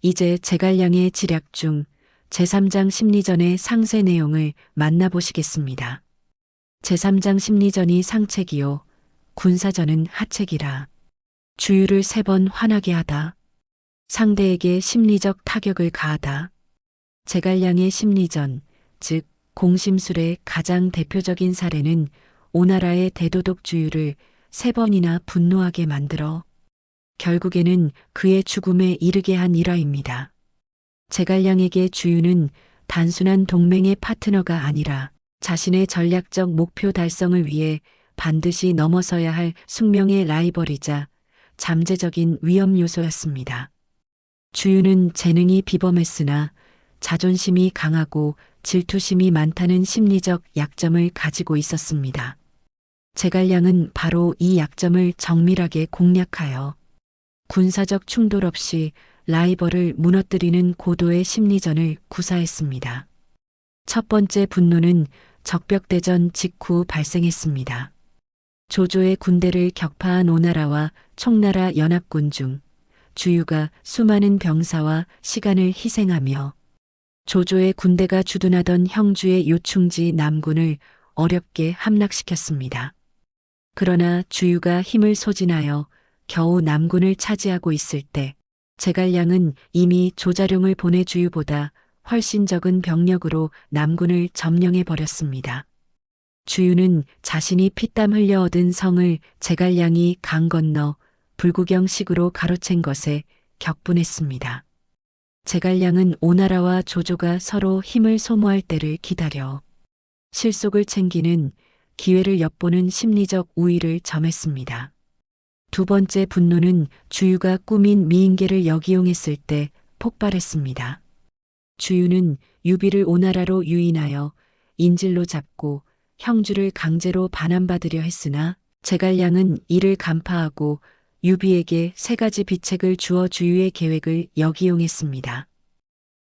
이제 제갈량의 지략 중 제3장 심리전의 상세 내용을 만나보시겠습니다. 제3장 심리전이 상책이요 군사전은 하책이라. 주유를 3번 화나게 하다. 상대에게 심리적 타격을 가하다. 제갈량의 심리전, 즉 공심술의 가장 대표적인 사례는 오나라의 대도독 주유를 3번이나 분노하게 만들어 결국에는 그의 죽음에 이르게 한 일화입니다. 제갈량에게 주유는 단순한 동맹의 파트너가 아니라 자신의 전략적 목표 달성을 위해 반드시 넘어서야 할 숙명의 라이벌이자 잠재적인 위험 요소였습니다. 주유는 재능이 비범했으나 자존심이 강하고 질투심이 많다는 심리적 약점을 가지고 있었습니다. 제갈량은 바로 이 약점을 정밀하게 공략하여 군사적 충돌 없이 라이벌을 무너뜨리는 고도의 심리전을 구사했습니다. 첫 번째 분노는 적벽대전 직후 발생했습니다. 조조의 군대를 격파한 오나라와 총나라 연합군 중 주유가 수많은 병사와 시간을 희생하며 조조의 군대가 주둔하던 형주의 요충지 남군을 어렵게 함락시켰습니다. 그러나 주유가 힘을 소진하여 겨우 남군을 차지하고 있을 때 제갈량은 이미 조자룡을 보내 주유보다 훨씬 적은 병력으로 남군을 점령해 버렸습니다. 주유는 자신이 피땀 흘려 얻은 성을 제갈량이 강 건너 불구경식으로 가로챈 것에 격분했습니다. 제갈량은 오나라와 조조가 서로 힘을 소모할 때를 기다려 실속을 챙기는 기회를 엿보는 심리적 우위를 점했습니다. 두 번째 분노는 주유가 꾸민 미인계를 역이용했을 때 폭발했습니다. 주유는 유비를 오나라로 유인하여 인질로 잡고 형주를 강제로 반환받으려 했으나 제갈량은 이를 간파하고 유비에게 3가지 비책을 주어 주유의 계획을 역이용했습니다.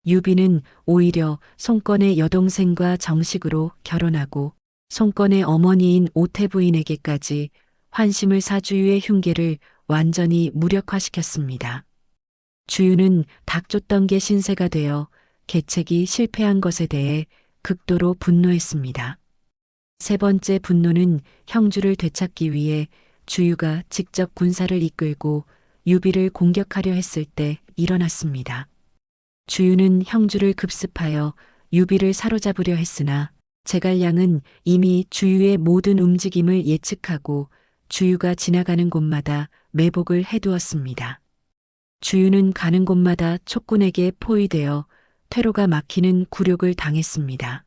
유비는 오히려 송건의 여동생과 정식으로 결혼하고 송건의 어머니인 오태 부인에게까지 환심을 사 주유의 흉계를 완전히 무력화시켰습니다. 주유는 닥쳤던 게 신세가 되어 계책이 실패한 것에 대해 극도로 분노했습니다. 세 번째 분노는 형주를 되찾기 위해 주유가 직접 군사를 이끌고 유비를 공격하려 했을 때 일어났습니다. 주유는 형주를 급습하여 유비를 사로잡으려 했으나 제갈량은 이미 주유의 모든 움직임을 예측하고 주유가 지나가는 곳마다 매복을 해두었습니다. 주유는 가는 곳마다 촉군에게 포위되어 퇴로가 막히는 굴욕을 당했습니다.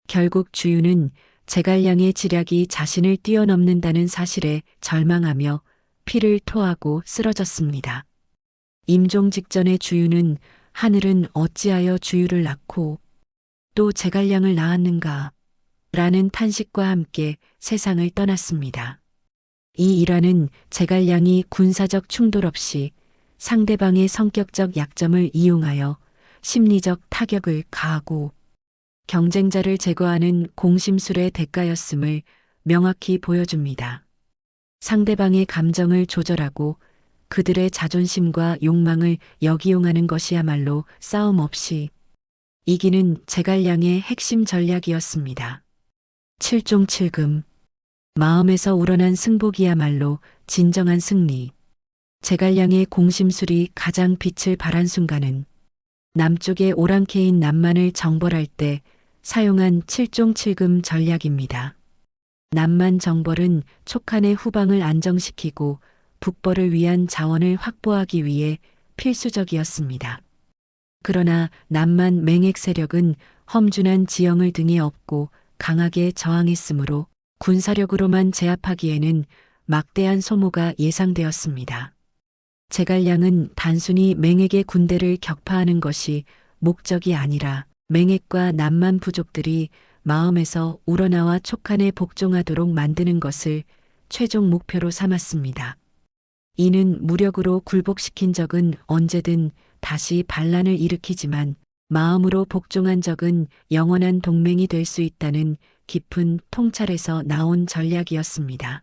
결국 주유는 제갈량의 지략이 자신을 뛰어넘는다는 사실에 절망하며 피를 토하고 쓰러졌습니다. 임종 직전의 주유는 하늘은 어찌하여 주유를 낳고 또 제갈량을 낳았는가 라는 탄식과 함께 세상을 떠났습니다. 이 일화는 제갈량이 군사적 충돌 없이 상대방의 성격적 약점을 이용하여 심리적 타격을 가하고 경쟁자를 제거하는 공심술의 대가였음을 명확히 보여줍니다. 상대방의 감정을 조절하고 그들의 자존심과 욕망을 역이용하는 것이야말로 싸움 없이 이기는 제갈량의 핵심 전략이었습니다. 7종 7금 마음에서 우러난 승복이야말로 진정한 승리. 제갈량의 공심술이 가장 빛을 발한 순간은 남쪽의 오랑캐인 남만을 정벌할 때 사용한 7종 7금 전략입니다. 남만 정벌은 촉한의 후방을 안정시키고 북벌을 위한 자원을 확보하기 위해 필수적이었습니다. 그러나 남만 맹액 세력은 험준한 지형을 등에 업고 강하게 저항했으므로 군사력으로만 제압하기에는 막대한 소모가 예상되었습니다. 제갈량은 단순히 맹액의 군대를 격파하는 것이 목적이 아니라 맹액과 남만 부족들이 마음에서 우러나와 촉한에 복종하도록 만드는 것을 최종 목표로 삼았습니다. 이는 무력으로 굴복시킨 적은 언제든 다시 반란을 일으키지만 마음으로 복종한 적은 영원한 동맹이 될 수 있다는 깊은 통찰에서 나온 전략이었습니다.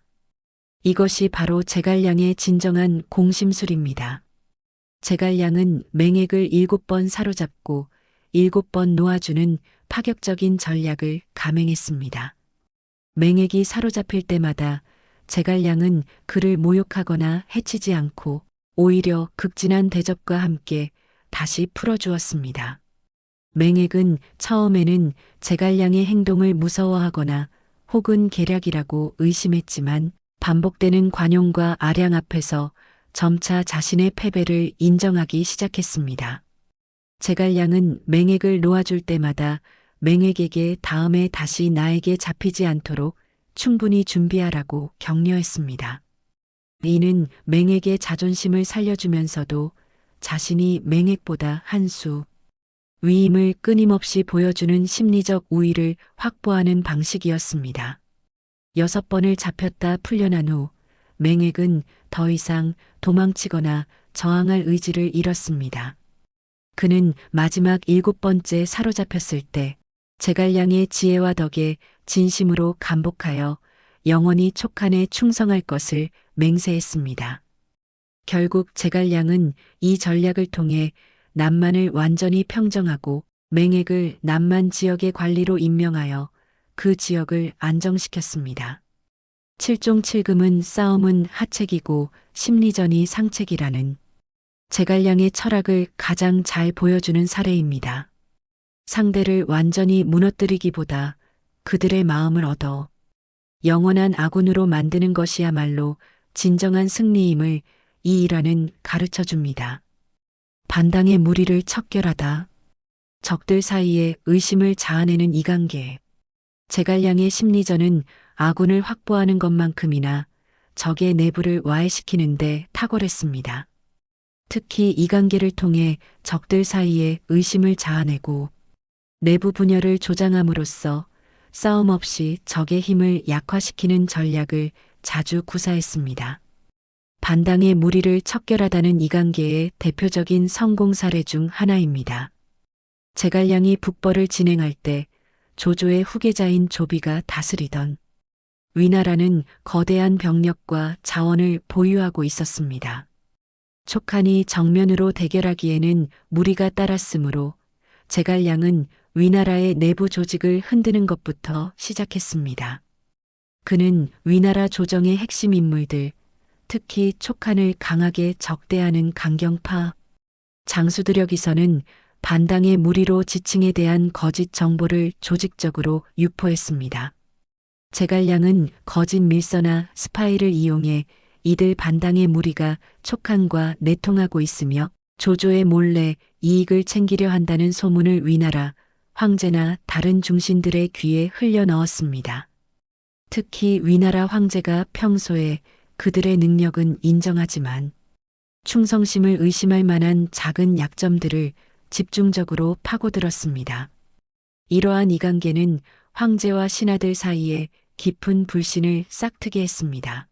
이것이 바로 제갈량의 진정한 공심술입니다. 제갈량은 맹액을 7번 사로잡고 7번 놓아주는 파격적인 전략을 감행했습니다. 맹액이 사로잡힐 때마다 제갈량은 그를 모욕하거나 해치지 않고 오히려 극진한 대접과 함께 다시 풀어주었습니다. 맹액은 처음에는 제갈량의 행동을 무서워하거나 혹은 계략이라고 의심했지만 반복되는 관용과 아량 앞에서 점차 자신의 패배를 인정하기 시작했습니다. 제갈량은 맹액을 놓아줄 때마다 맹액에게 다음에 다시 나에게 잡히지 않도록 충분히 준비하라고 격려했습니다. 이는 맹액의 자존심을 살려주면서도 자신이 맹액보다 한 수 위임을 끊임없이 보여주는 심리적 우위를 확보하는 방식이었습니다. 6번을 잡혔다 풀려난 후 맹액은 더 이상 도망치거나 저항할 의지를 잃었습니다. 그는 마지막 7번째 사로잡혔을 때 제갈량의 지혜와 덕에 진심으로 감복하여 영원히 촉한에 충성할 것을 맹세했습니다. 결국 제갈량은 이 전략을 통해 남만을 완전히 평정하고 맹액을 남만 지역의 관리로 임명하여 그 지역을 안정시켰습니다. 7종 7금은 싸움은 하책이고 심리전이 상책이라는 제갈량의 철학을 가장 잘 보여주는 사례입니다. 상대를 완전히 무너뜨리기보다 그들의 마음을 얻어 영원한 아군으로 만드는 것이야말로 진정한 승리임을 이 일화는 가르쳐 줍니다. 반당의 무리를 척결하다. 적들 사이에 의심을 자아내는 이관계. 제갈량의 심리전은 아군을 확보하는 것만큼이나 적의 내부를 와해시키는 데 탁월했습니다. 특히 이 관계를 통해 적들 사이에 의심을 자아내고 내부 분열을 조장함으로써 싸움 없이 적의 힘을 약화시키는 전략을 자주 구사했습니다. 반당의 무리를 척결하다는 이 관계의 대표적인 성공 사례 중 하나입니다. 제갈량이 북벌을 진행할 때 조조의 후계자인 조비가 다스리던 위나라는 거대한 병력과 자원을 보유하고 있었습니다. 촉한이 정면으로 대결하기에는 무리가 따랐으므로 제갈량은 위나라의 내부 조직을 흔드는 것부터 시작했습니다. 그는 위나라 조정의 핵심 인물들, 특히 촉한을 강하게 적대하는 강경파 장수드력이서는 반당의 무리로 지칭에 대한 거짓 정보를 조직적으로 유포했습니다. 제갈량은 거짓 밀서나 스파이를 이용해 이들 반당의 무리가 촉한과 내통하고 있으며 조조의 몰래 이익을 챙기려 한다는 소문을 위나라, 황제나 다른 중신들의 귀에 흘려 넣었습니다. 특히 위나라 황제가 평소에 그들의 능력은 인정하지만 충성심을 의심할 만한 작은 약점들을 집중적으로 파고들었습니다. 이러한 이관계는 황제와 신하들 사이에 깊은 불신을 싹트게 했습니다.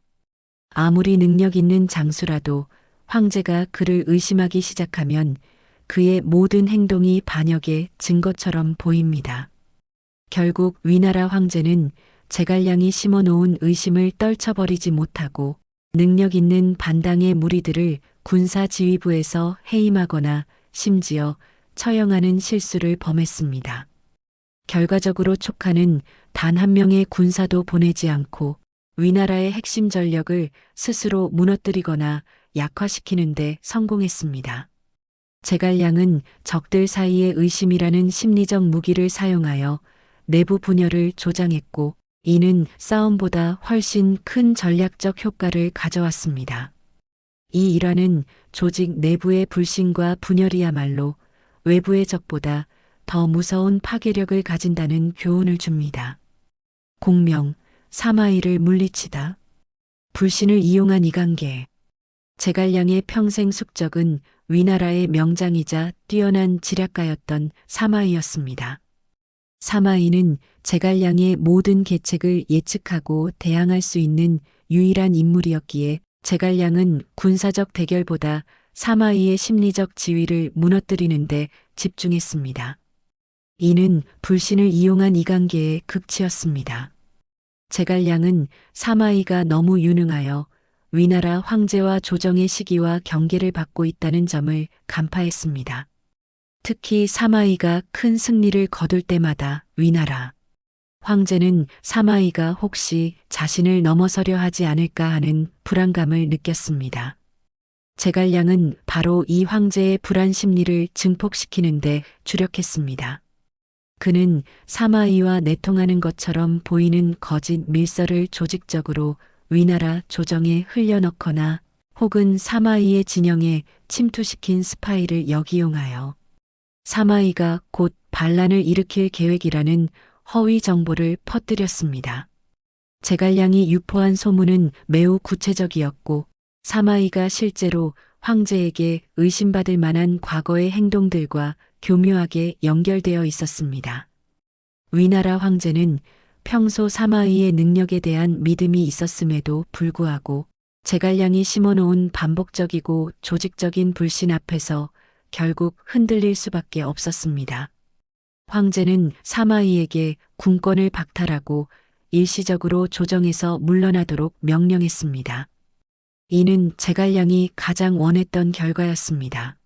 아무리 능력 있는 장수라도 황제가 그를 의심하기 시작하면 그의 모든 행동이 반역의 증거처럼 보입니다. 결국 위나라 황제는 제갈량이 심어놓은 의심을 떨쳐버리지 못하고 능력 있는 반당의 무리들을 군사지휘부에서 해임하거나 심지어 처형하는 실수를 범했습니다. 결과적으로 촉한은 단 한 명의 군사도 보내지 않고 위나라의 핵심 전력을 스스로 무너뜨리거나 약화시키는 데 성공했습니다. 제갈량은 적들 사이의 의심이라는 심리적 무기를 사용하여 내부 분열을 조장했고 이는 싸움보다 훨씬 큰 전략적 효과를 가져왔습니다. 이 일화는 조직 내부의 불신과 분열이야말로 외부의 적보다 더 무서운 파괴력을 가진다는 교훈을 줍니다. 공명, 사마이를 물리치다. 불신을 이용한 이관계. 제갈량의 평생 숙적은 위나라의 명장이자 뛰어난 지략가였던 사마이였습니다. 사마이는 제갈량의 모든 계책을 예측하고 대항할 수 있는 유일한 인물이었기에 제갈량은 군사적 대결보다 사마이의 심리적 지위를 무너뜨리는 데 집중했습니다. 이는 불신을 이용한 이관계의 극치였습니다. 제갈량은 사마이가 너무 유능하여 위나라 황제와 조정의 시기와 경계를 받고 있다는 점을 간파했습니다. 특히 사마이가 큰 승리를 거둘 때마다 위나라 황제는 사마이가 혹시 자신을 넘어서려 하지 않을까 하는 불안감을 느꼈습니다. 제갈량은 바로 이 황제의 불안 심리를 증폭시키는데 주력했습니다. 그는 사마이와 내통하는 것처럼 보이는 거짓 밀서를 조직적으로 위나라 조정에 흘려넣거나 혹은 사마이의 진영에 침투시킨 스파이를 역이용하여 사마이가 곧 반란을 일으킬 계획이라는 허위 정보를 퍼뜨렸습니다. 제갈량이 유포한 소문은 매우 구체적이었고 사마이가 실제로 황제에게 의심받을 만한 과거의 행동들과 교묘하게 연결되어 있었습니다. 위나라 황제는 평소 사마이의 능력에 대한 믿음이 있었음에도 불구하고 제갈량이 심어놓은 반복적이고 조직적인 불신 앞에서 결국 흔들릴 수밖에 없었습니다. 황제는 사마이에게 군권을 박탈하고 일시적으로 조정에서 물러나도록 명령했습니다. 이는 제갈량이 가장 원했던 결과였습니다.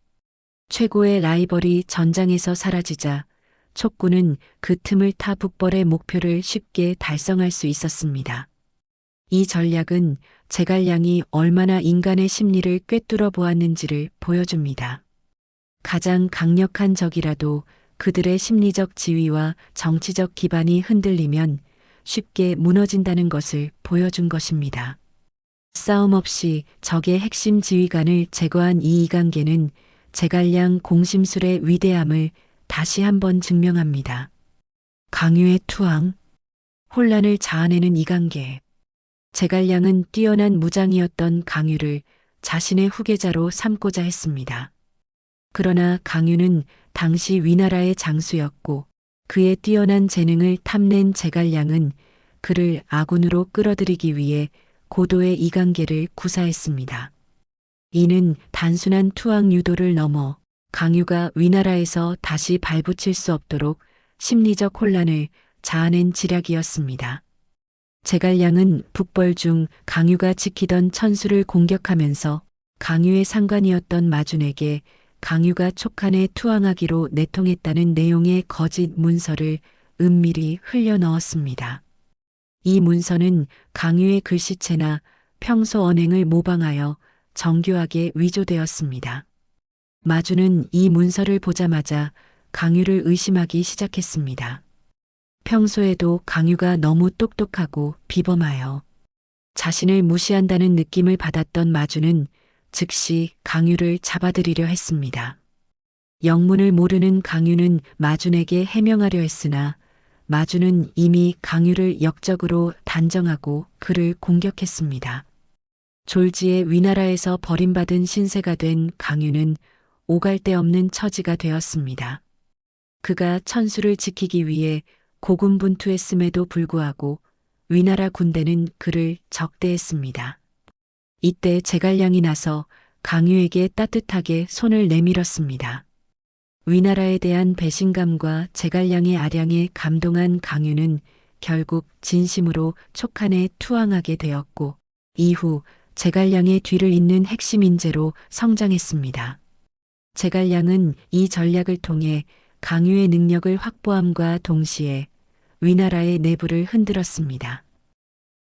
최고의 라이벌이 전장에서 사라지자 촉구는 그 틈을 타 북벌의 목표를 쉽게 달성할 수 있었습니다. 이 전략은 제갈량이 얼마나 인간의 심리를 꿰뚫어 보았는지를 보여줍니다. 가장 강력한 적이라도 그들의 심리적 지위와 정치적 기반이 흔들리면 쉽게 무너진다는 것을 보여준 것입니다. 싸움 없이 적의 핵심 지휘관을 제거한 이 이강계는 제갈량 공심술의 위대함을 다시 한번 증명합니다. 강유의 투항, 혼란을 자아내는 이강계. 제갈량은 뛰어난 무장이었던 강유를 자신의 후계자로 삼고자 했습니다. 그러나 강유는 당시 위나라의 장수였고 그의 뛰어난 재능을 탐낸 제갈량은 그를 아군으로 끌어들이기 위해 고도의 이강계를 구사했습니다. 이는 단순한 투항 유도를 넘어 강유가 위나라에서 다시 발붙일 수 없도록 심리적 혼란을 자아낸 지략이었습니다. 제갈량은 북벌 중 강유가 지키던 천수를 공격하면서 강유의 상관이었던 마준에게 강유가 촉한에 투항하기로 내통했다는 내용의 거짓 문서를 은밀히 흘려 넣었습니다. 이 문서는 강유의 글씨체나 평소 언행을 모방하여 정교하게 위조되었습니다. 마주는 이 문서를 보자마자 강유를 의심하기 시작했습니다. 평소에도 강유가 너무 똑똑하고 비범하여 자신을 무시한다는 느낌을 받았던 마주는 즉시 강유를 잡아들이려 했습니다. 영문을 모르는 강유는 마준에게 해명하려 했으나 마준은 이미 강유를 역적으로 단정하고 그를 공격했습니다. 졸지에 위나라에서 버림받은 신세가 된 강유는 오갈 데 없는 처지가 되었습니다. 그가 천수를 지키기 위해 고군분투했음에도 불구하고 위나라 군대는 그를 적대했습니다. 이때 제갈량이 나서 강유에게 따뜻하게 손을 내밀었습니다. 위나라에 대한 배신감과 제갈량의 아량에 감동한 강유는 결국 진심으로 촉한에 투항하게 되었고 이후 제갈량의 뒤를 잇는 핵심 인재로 성장했습니다. 제갈량은 이 전략을 통해 강유의 능력을 확보함과 동시에 위나라의 내부를 흔들었습니다.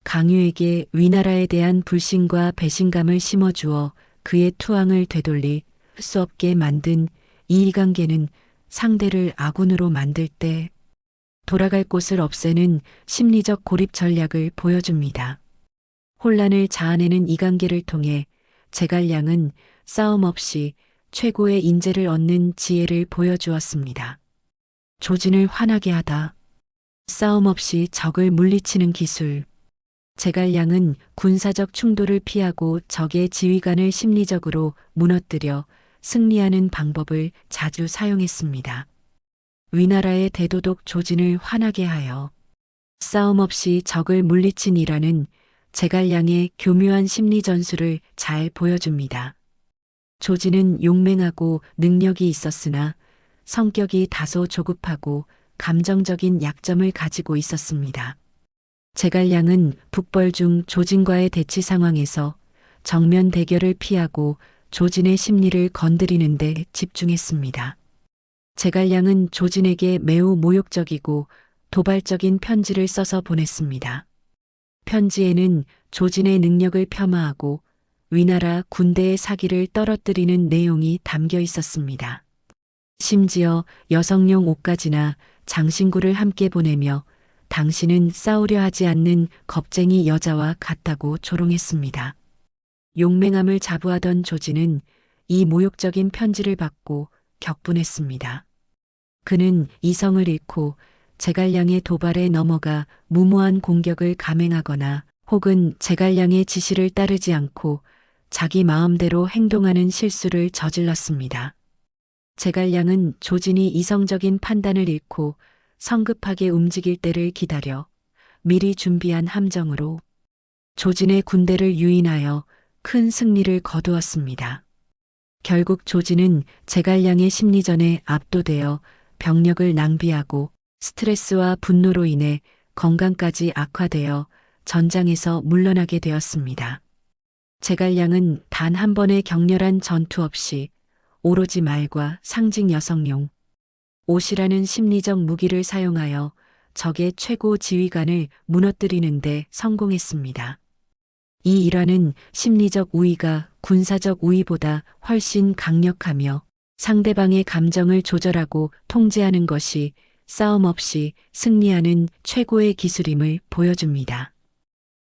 강유에게 위나라에 대한 불신과 배신감을 심어주어 그의 투항을 되돌릴 수 없게 만든 이 이강계는 상대를 아군으로 만들 때 돌아갈 곳을 없애는 심리적 고립 전략을 보여줍니다. 혼란을 자아내는 이강계를 통해 제갈량은 싸움 없이 최고의 인재를 얻는 지혜를 보여주었습니다. 조진을 화나게 하다. 싸움 없이 적을 물리치는 기술. 제갈량은 군사적 충돌을 피하고 적의 지휘관을 심리적으로 무너뜨려 승리하는 방법을 자주 사용했습니다. 위나라의 대도독 조진을 화나게 하여 싸움 없이 적을 물리친 이라는 제갈량의 교묘한 심리 전술을 잘 보여줍니다. 조진은 용맹하고 능력이 있었으나 성격이 다소 조급하고 감정적인 약점을 가지고 있었습니다. 제갈량은 북벌 중 조진과의 대치 상황에서 정면 대결을 피하고 조진의 심리를 건드리는 데 집중했습니다. 제갈량은 조진에게 매우 모욕적이고 도발적인 편지를 써서 보냈습니다. 편지에는 조진의 능력을 폄하하고 위나라 군대의 사기를 떨어뜨리는 내용이 담겨 있었습니다. 심지어 여성용 옷까지나 장신구를 함께 보내며 당신은 싸우려 하지 않는 겁쟁이 여자와 같다고 조롱했습니다. 용맹함을 자부하던 조진은 이 모욕적인 편지를 받고 격분했습니다. 그는 이성을 잃고 제갈량의 도발에 넘어가 무모한 공격을 감행하거나 혹은 제갈량의 지시를 따르지 않고 자기 마음대로 행동하는 실수를 저질렀습니다. 제갈량은 조진이 이성적인 판단을 잃고 성급하게 움직일 때를 기다려 미리 준비한 함정으로 조진의 군대를 유인하여 큰 승리를 거두었습니다. 결국 조진은 제갈량의 심리전에 압도되어 병력을 낭비하고 스트레스와 분노로 인해 건강까지 악화되어 전장에서 물러나게 되었습니다. 제갈량은 단 한 번의 격렬한 전투 없이 오로지 말과 상징 여성용, 옷이라는 심리적 무기를 사용하여 적의 최고 지휘관을 무너뜨리는 데 성공했습니다. 이 일화는 심리적 우위가 군사적 우위보다 훨씬 강력하며 상대방의 감정을 조절하고 통제하는 것이 싸움 없이 승리하는 최고의 기술임을 보여줍니다.